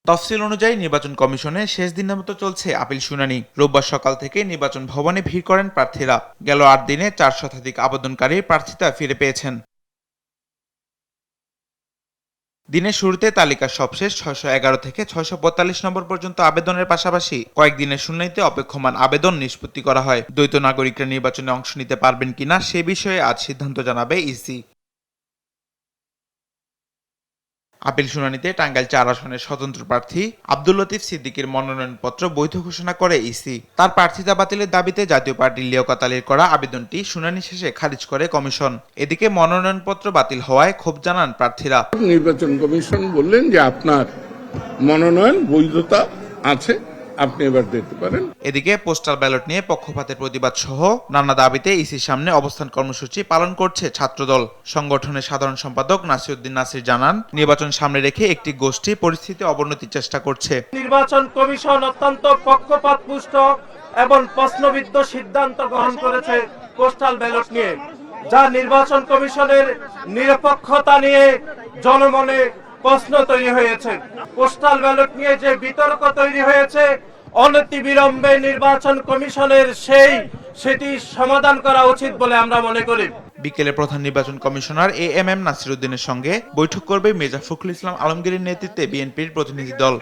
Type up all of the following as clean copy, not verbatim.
তফসিল অনুযায়ী নির্বাচন কমিশনের শেষ দিনের মতো চলছে আপিল শুনানি। রোববার সকাল থেকে নির্বাচন ভবনে ভিড় করেন প্রার্থীরা। গেল ৮ দিনে ৪ শতাধিক আবেদনকারী প্রার্থিতা ফিরে পেয়েছেন। দিনের শুরুতে তালিকার সবশেষ ৬১১ থেকে ৬৪৫ নম্বর পর্যন্ত আবেদনের পাশাপাশি কয়েকদিনের শুনানিতে অপেক্ষমান আবেদন নিষ্পত্তি করা হয়। দ্বৈত নাগরিকরা নির্বাচনে অংশ নিতে পারবেন কিনা সে বিষয়ে আজ সিদ্ধান্ত জানাবে ইসি। আপিল শুনানিতে টাঙ্গাইল ৪ আসনের স্বতন্ত্র প্রার্থী আব্দুল লতিফ সিদ্দিকীর মনোনয়নপত্র বৈধ ঘোষণা করে ইসি। তার প্রার্থিতা বাতিলের দাবিতে জাতীয় পার্টির লিয়াকত আলীর করা আবেদনটি শুনানি শেষে খারিজ করে কমিশন। এদিকে মনোনয়নপত্র বাতিল হওয়ায় ক্ষোভ জানান প্রার্থীরা। নির্বাচন কমিশন বললেন যে আপনার মনোনয়ন বৈধতা আছে, আপনি এবার দিতে পারেন। এদিকে পোস্টাল ব্যালট নিয়ে পক্ষপাতের প্রতিবাদ সহ নানা দাবিতে ইসির সামনে অবস্থান কর্মসূচি পালন করছে ছাত্রদল। সংগঠনের সাধারণ সম্পাদক নাসিরউদ্দিন নাসির জানান, নির্বাচন সামনে রেখে একটি গোষ্ঠী পরিস্থিতি অবনতির চেষ্টা করছে। নির্বাচন কমিশন অত্যন্ত পক্ষপাতপুষ্ট এবং প্রশ্নবিদ্ধ সিদ্ধান্ত গ্রহণ করেছে পোস্টাল ব্যালট নিয়ে, যা নির্বাচন কমিশনের নিরপেক্ষতা নিয়ে জনমনে প্রশ্ন তৈরি হয়েছে। পোস্টাল ব্যালট নিয়ে যে বিতর্ক তৈরি হয়েছে, অনতিবিলম্বে নির্বাচন কমিশনের সেটি সমাধান করা উচিত বলে আমরা মনে করি। বিকেলে প্রধান নির্বাচন কমিশনার এএমএম নাসিরউদ্দিনের সঙ্গে বৈঠক করবে মির্জা ফখরুল ইসলাম আলমগীরের নেতৃত্বে বিএনপির প্রতিনিধি দল।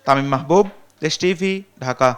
তামিম মাহবুব, দেশ টিভি, ঢাকা।